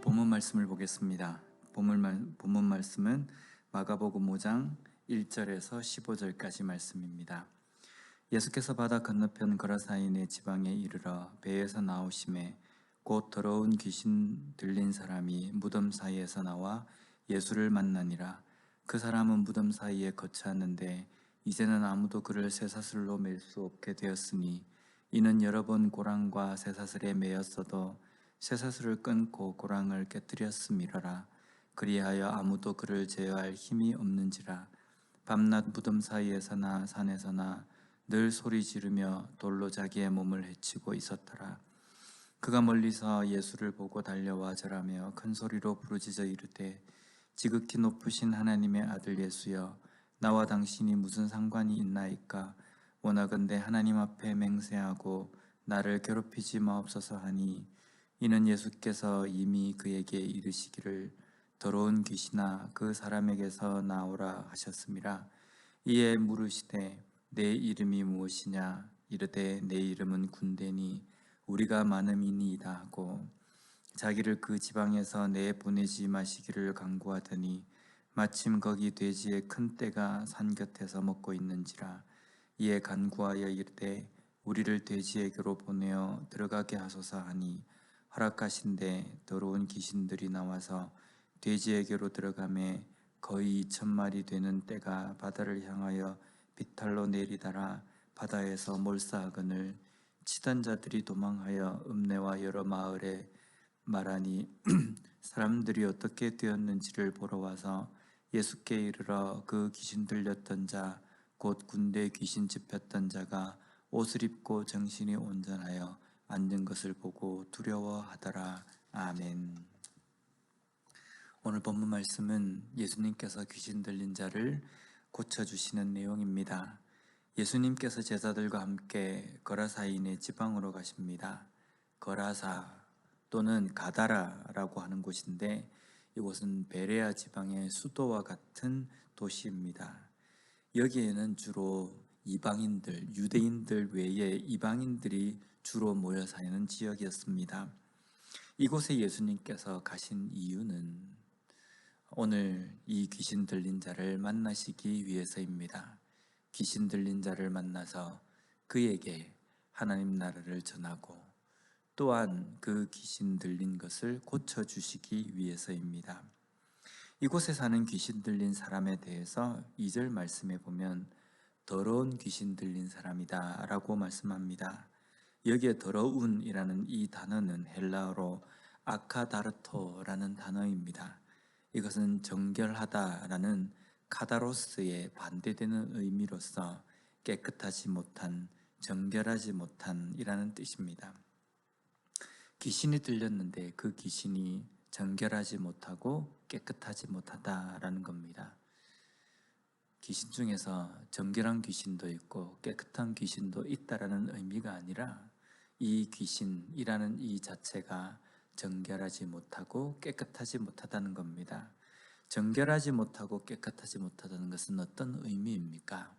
본문 말씀을 보겠습니다. 본문 말씀은 마가복음 5장 1절에서 15절까지 말씀입니다. 예수께서 바다 건너편 거라사인의 지방에 이르러 배에서 나오심에 곧 더러운 귀신 들린 사람이 무덤 사이에서 나와 예수를 만나니라. 그 사람은 무덤 사이에 거처하는데 이제는 아무도 그를 쇠사슬로 맬 수 없게 되었으니 이는 여러 번 고랑과 쇠사슬에 매였어도 쇠사슬을 끊고 고랑을 깨뜨렸음이러라. 그리하여 아무도 그를 제어할 힘이 없는지라. 밤낮 무덤 사이에서나 산에서나 늘 소리 지르며 돌로 자기의 몸을 해치고 있었더라. 그가 멀리서 예수를 보고 달려와 절하며 큰 소리로 부르짖어 이르되 지극히 높으신 하나님의 아들 예수여, 나와 당신이 무슨 상관이 있나이까? 원하건대 하나님 앞에 맹세하고 나를 괴롭히지 마옵소서 하니, 이는 예수께서 이미 그에게 이르시기를 더러운 귀신아 그 사람에게서 나오라 하셨음이라. 이에 물으시되 내 이름이 무엇이냐? 이르되 내 이름은 군대니 우리가 많음이니이다 하고 자기를 그 지방에서 내보내지 마시기를 간구하더니 마침 거기 돼지의 큰 떼가 산 곁에서 먹고 있는지라. 이에 간구하여 이르되 우리를 돼지에게로 보내어 들어가게 하소서 하니 허락하신대 더러운 귀신들이 나와서 돼지에게로 들어가매 거의 2,000마리 되는 떼가 바다를 향하여 비탈로 내리다라 바다에서 몰사하거늘 치던 자들이 도망하여 읍내와 여러 마을에 말하니 사람들이 어떻게 되었는지를 보러 와서 예수께 이르러 그 귀신 들렸던 자 곧 군대 귀신 짚혔던 자가 옷을 입고 정신이 온전하여 앉은 것을 보고 두려워하더라. 아멘. 오늘 본문 말씀은 예수님께서 귀신 들린 자를 고쳐주시는 내용입니다. 예수님께서 제자들과 함께 거라사인의 지방으로 가십니다. 거라사 또는 가다라라고 하는 곳인데 이곳은 베레아 지방의 수도와 같은 도시입니다. 여기에는 주로 이방인들, 유대인들 외에 이방인들이 주로 모여 사는 지역이었습니다. 이곳에 예수님께서 가신 이유는 오늘 이 귀신 들린 자를 만나시기 위해서입니다. 귀신 들린 자를 만나서 그에게 하나님 나라를 전하고 또한 그 귀신 들린 것을 고쳐주시기 위해서입니다. 이곳에 사는 귀신 들린 사람에 대해서 2절 말씀에 보면 더러운 귀신 들린 사람이다 라고 말씀합니다. 여기에 더러운이라는 이 단어는 헬라어로 아카다르토라는 단어입니다. 이것은 정결하다라는 카다로스에 반대되는 의미로서 깨끗하지 못한, 정결하지 못한 이라는 뜻입니다. 귀신이 들렸는데 그 귀신이 정결하지 못하고 깨끗하지 못하다라는 겁니다. 귀신 중에서 정결한 귀신도 있고 깨끗한 귀신도 있다라는 의미가 아니라 이 귀신이라는 이 자체가 정결하지 못하고 깨끗하지 못하다는 겁니다. 정결하지 못하고 깨끗하지 못하다는 것은 어떤 의미입니까?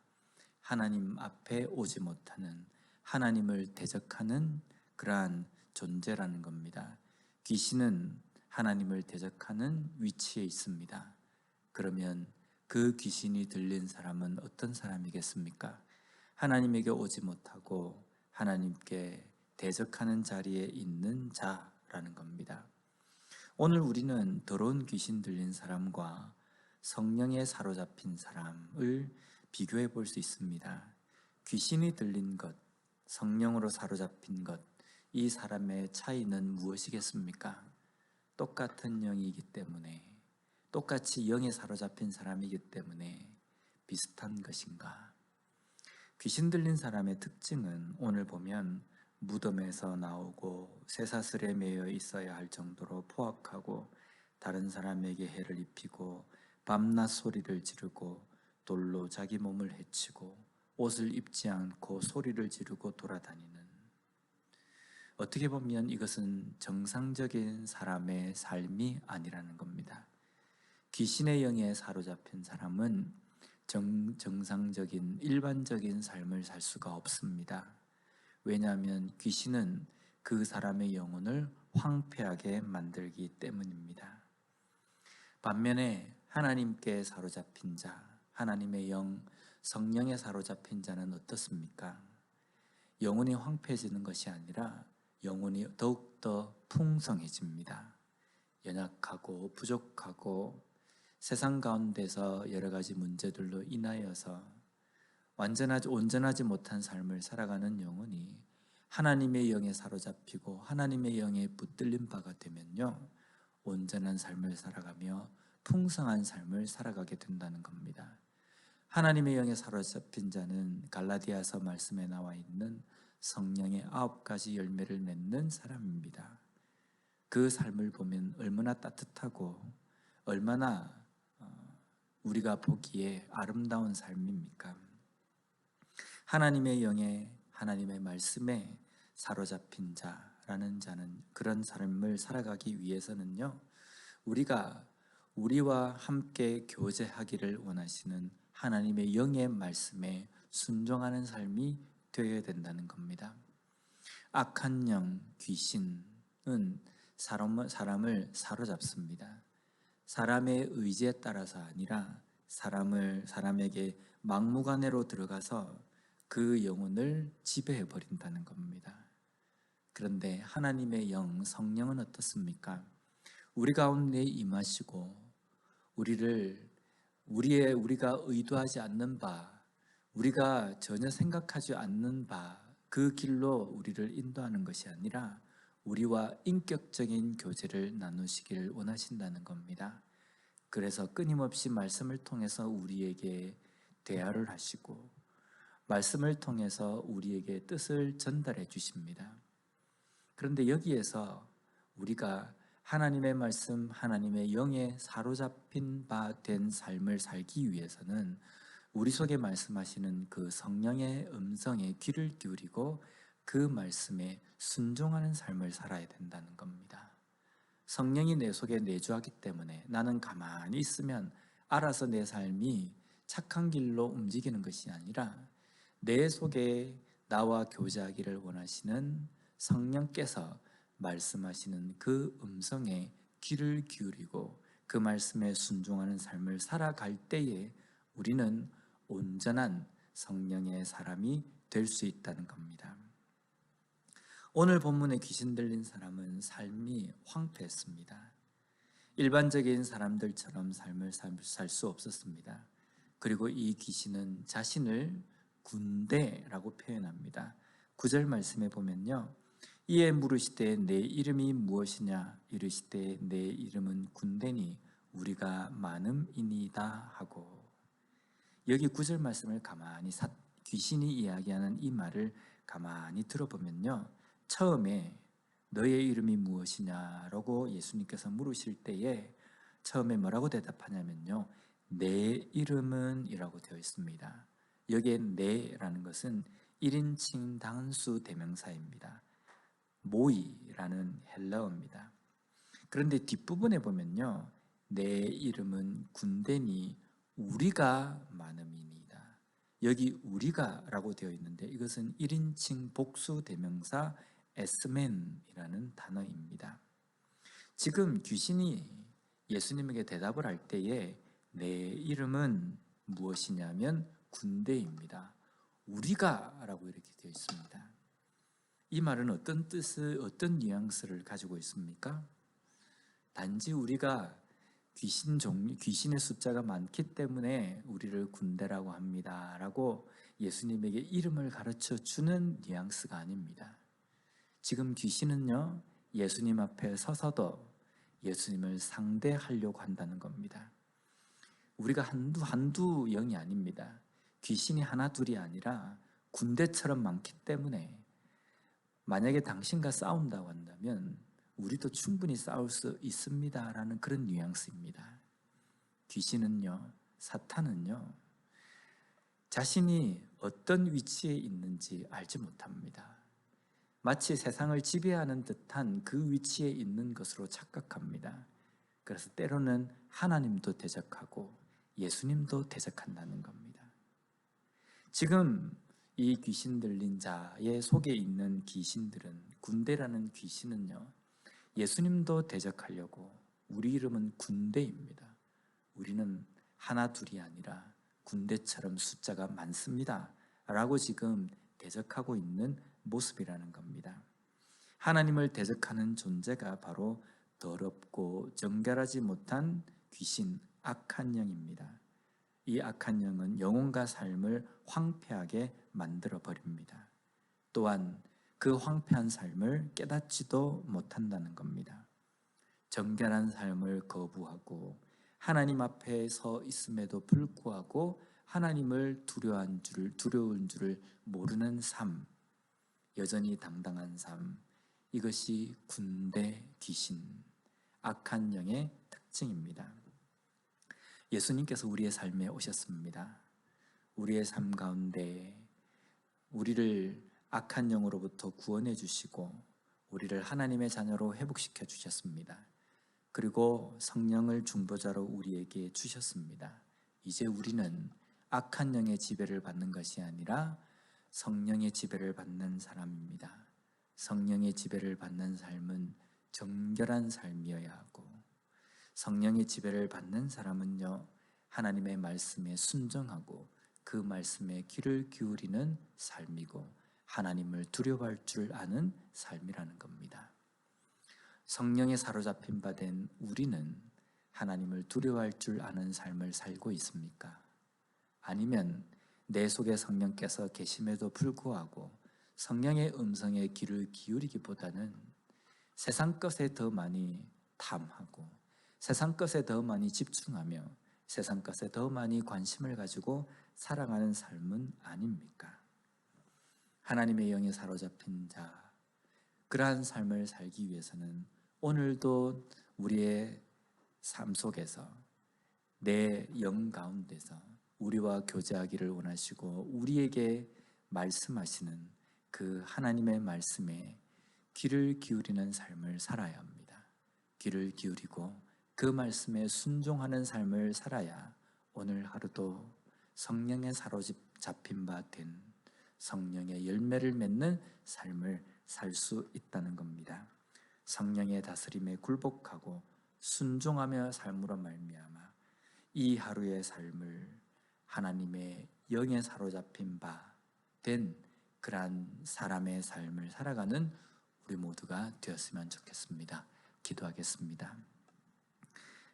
하나님 앞에 오지 못하는, 하나님을 대적하는 그러한 존재라는 겁니다. 귀신은 하나님을 대적하는 위치에 있습니다. 그러면 그 귀신이 들린 사람은 어떤 사람이겠습니까? 하나님에게 오지 못하고 하나님께 대적하는 자리에 있는 자라는 겁니다. 오늘 우리는 더러운 귀신 들린 사람과 성령에 사로잡힌 사람을 비교해 볼 수 있습니다. 귀신이 들린 것, 성령으로 사로잡힌 것, 이 사람의 차이는 무엇이겠습니까? 똑같은 영이기 때문에, 똑같이 영에 사로잡힌 사람이기 때문에 비슷한 것인가? 귀신 들린 사람의 특징은 오늘 보면 무덤에서 나오고 쇠사슬에 매여 있어야 할 정도로 포악하고 다른 사람에게 해를 입히고 밤낮 소리를 지르고 돌로 자기 몸을 해치고 옷을 입지 않고 소리를 지르고 돌아다니는, 어떻게 보면 이것은 정상적인 사람의 삶이 아니라는 겁니다. 귀신의 영에 사로잡힌 사람은 정상적인 일반적인 삶을 살 수가 없습니다. 왜냐하면 귀신은 그 사람의 영혼을 황폐하게 만들기 때문입니다. 반면에 하나님께 사로잡힌 자, 하나님의 영, 성령에 사로잡힌 자는 어떻습니까? 영혼이 황폐해지는 것이 아니라 영혼이 더욱더 풍성해집니다. 연약하고 부족하고 세상 가운데서 여러 가지 문제들로 인하여서 온전하지 못한 삶을 살아가는 영혼이 하나님의 영에 사로잡히고 하나님의 영에 붙들린 바가 되면요, 온전한 삶을 살아가며 풍성한 삶을 살아가게 된다는 겁니다. 하나님의 영에 사로잡힌 자는 갈라디아서 말씀에 나와 있는 성령의 9가지 열매를 맺는 사람입니다. 그 삶을 보면 얼마나 따뜻하고 얼마나 우리가 보기에 아름다운 삶입니까? 하나님의 영에, 하나님의 말씀에 사로잡힌 자라는 자는, 그런 삶을 살아가기 위해서는요, 우리와 함께 교제하기를 원하시는 하나님의 영의 말씀에 순종하는 삶이 되어야 된다는 겁니다. 악한 영, 귀신은 사람을 사로잡습니다. 사람의 의지에 따라서 아니라 사람에게 막무가내로 들어가서 그 영혼을 지배해 버린다는 겁니다. 그런데 하나님의 영, 성령은 어떻습니까? 우리 가운데 임하시고 우리가 의도하지 않는 바, 우리가 전혀 생각하지 않는 바, 그 길로 우리를 인도하는 것이 아니라 우리와 인격적인 교제를 나누시기를 원하신다는 겁니다. 그래서 끊임없이 말씀을 통해서 우리에게 대화를 하시고 말씀을 통해서 우리에게 뜻을 전달해 주십니다. 그런데 여기에서 우리가 하나님의 말씀, 하나님의 영에 사로잡힌 바 된 삶을 살기 위해서는 우리 속에 말씀하시는 그 성령의 음성에 귀를 기울이고 그 말씀에 순종하는 삶을 살아야 된다는 겁니다. 성령이 내 속에 내주하기 때문에 나는 가만히 있으면 알아서 내 삶이 착한 길로 움직이는 것이 아니라 내 속에 나와 교제하기를 원하시는 성령께서 말씀하시는 그 음성에 귀를 기울이고 그 말씀에 순종하는 삶을 살아갈 때에 우리는 온전한 성령의 사람이 될 수 있다는 겁니다. 오늘 본문에 귀신 들린 사람은 삶이 황폐했습니다. 일반적인 사람들처럼 삶을 살 수 없었습니다. 그리고 이 귀신은 자신을 군대라고 표현합니다. 9절 말씀에 보면요, 이에 물으시되 내 이름이 무엇이냐 이르시되 내 이름은 군대니 우리가 많음이니이다 하고, 여기 9절 말씀을 귀신이 이야기하는 이 말을 가만히 들어보면요, 처음에 너의 이름이 무엇이냐라고 예수님께서 물으실 때에 처음에 뭐라고 대답하냐면요, 내 이름은 이라고 되어 있습니다. 여기에 내라는 것은 1인칭 단수 대명사입니다. 모이라는 헬라어입니다. 그런데 뒷부분에 보면요, 내 이름은 군대니 우리가 많음이니이다. 여기 우리가 라고 되어 있는데 이것은 1인칭 복수 대명사 에스멘이라는 단어입니다. 지금 귀신이 예수님에게 대답을 할 때에 내 이름은 무엇이냐면 군대입니다. 우리가 라고 이렇게 되어 있습니다. 이 말은 어떤 어떤 뉘앙스를 가지고 있습니까? 단지 우리가 귀신의 숫자가 많기 때문에 우리를 군대라고 합니다 라고 예수님에게 이름을 가르쳐 주는 뉘앙스가 아닙니다. 지금 귀신은요, 예수님 앞에 서서도 예수님을 상대하려고 한다는 겁니다. 우리가 한두 영이 아닙니다. 귀신이 하나 둘이 아니라 군대처럼 많기 때문에 만약에 당신과 싸운다고 한다면 우리도 충분히 싸울 수 있습니다 라는 그런 뉘앙스입니다. 귀신은요, 사탄은요, 자신이 어떤 위치에 있는지 알지 못합니다. 마치 세상을 지배하는 듯한 그 위치에 있는 것으로 착각합니다. 그래서 때로는 하나님도 대적하고 예수님도 대적한다는 겁니다. 지금 이 귀신 들린 자의 속에 있는 귀신들은, 군대라는 귀신은요, 예수님도 대적하려고 우리 이름은 군대입니다. 우리는 하나 둘이 아니라 군대처럼 숫자가 많습니다 라고 지금 대적하고 있는 모습이라는 겁니다. 하나님을 대적하는 존재가 바로 더럽고 정결하지 못한 귀신, 악한 영입니다. 이 악한 영은 영혼과 삶을 황폐하게 만들어 버립니다. 또한 그 황폐한 삶을 깨닫지도 못한다는 겁니다. 정결한 삶을 거부하고 하나님 앞에 서 있음에도 불구하고 하나님을 두려운 줄을 모르는 삶, 여전히 당당한 삶, 이것이 군대 귀신, 악한 영의 특징입니다. 예수님께서 우리의 삶에 오셨습니다. 우리의 삶 가운데 우리를 악한 영으로부터 구원해 주시고 우리를 하나님의 자녀로 회복시켜 주셨습니다. 그리고 성령을 중보자로 우리에게 주셨습니다. 이제 우리는 악한 영의 지배를 받는 것이 아니라 성령의 지배를 받는 사람입니다. 성령의 지배를 받는 삶은 정결한 삶이어야 하고, 성령의 지배를 받는 사람은요, 하나님의 말씀에 순종하고 그 말씀에 귀를 기울이는 삶이고 하나님을 두려워할 줄 아는 삶이라는 겁니다. 성령에 사로잡힌 바 된 우리는 하나님을 두려워할 줄 아는 삶을 살고 있습니까? 아니면 내 속에 성령께서 계심에도 불구하고 성령의 음성에 귀를 기울이기보다는 세상 것에 더 많이 탐하고 세상 것에 더 많이 집중하며 세상 것에 더 많이 관심을 가지고 살아가는 삶은 아닙니까? 하나님의 영에 사로잡힌 자, 그러한 삶을 살기 위해서는 오늘도 우리의 삶 속에서 내 영 가운데서 우리와 교제하기를 원하시고 우리에게 말씀하시는 그 하나님의 말씀에 귀를 기울이는 삶을 살아야 합니다. 귀를 기울이고 그 말씀에 순종하는 삶을 살아야 오늘 하루도 성령에 사로잡힌 바 된 성령의 열매를 맺는 삶을 살 수 있다는 겁니다. 성령의 다스림에 굴복하고 순종하며 삶으로 말미암아 이 하루의 삶을 하나님의 영에 사로잡힌 바 된 그러한 사람의 삶을 살아가는 우리 모두가 되었으면 좋겠습니다. 기도하겠습니다.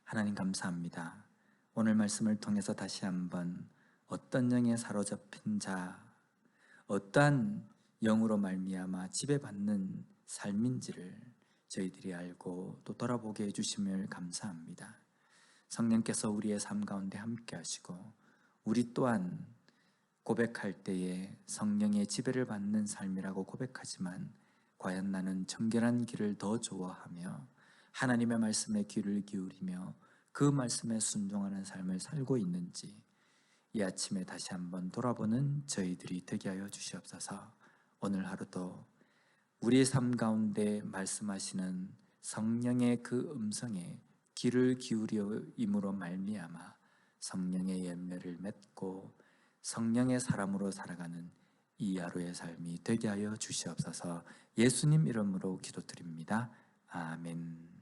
하나님 감사합니다. 오늘 말씀을 통해서 다시 한번 어떤 영에 사로잡힌 자, 어떠한 영으로 말미암아 지배받는 삶인지를 저희들이 알고 또 돌아보게 해주심을 감사합니다. 성령께서 우리의 삶 가운데 함께 하시고 우리 또한 고백할 때에 성령의 지배를 받는 삶이라고 고백하지만 과연 나는 정결한 길을 더 좋아하며 하나님의 말씀에 귀를 기울이며 그 말씀에 순종하는 삶을 살고 있는지 이 아침에 다시 한번 돌아보는 저희들이 되게 하여 주시옵소서. 오늘 하루도 우리의 삶 가운데 말씀하시는 성령의 그 음성에 귀를 기울임으로 말미암아 성령의 열매를 맺고 성령의 사람으로 살아가는 이 하루의 삶이 되게 하여 주시옵소서. 예수님 이름으로 기도드립니다. 아멘.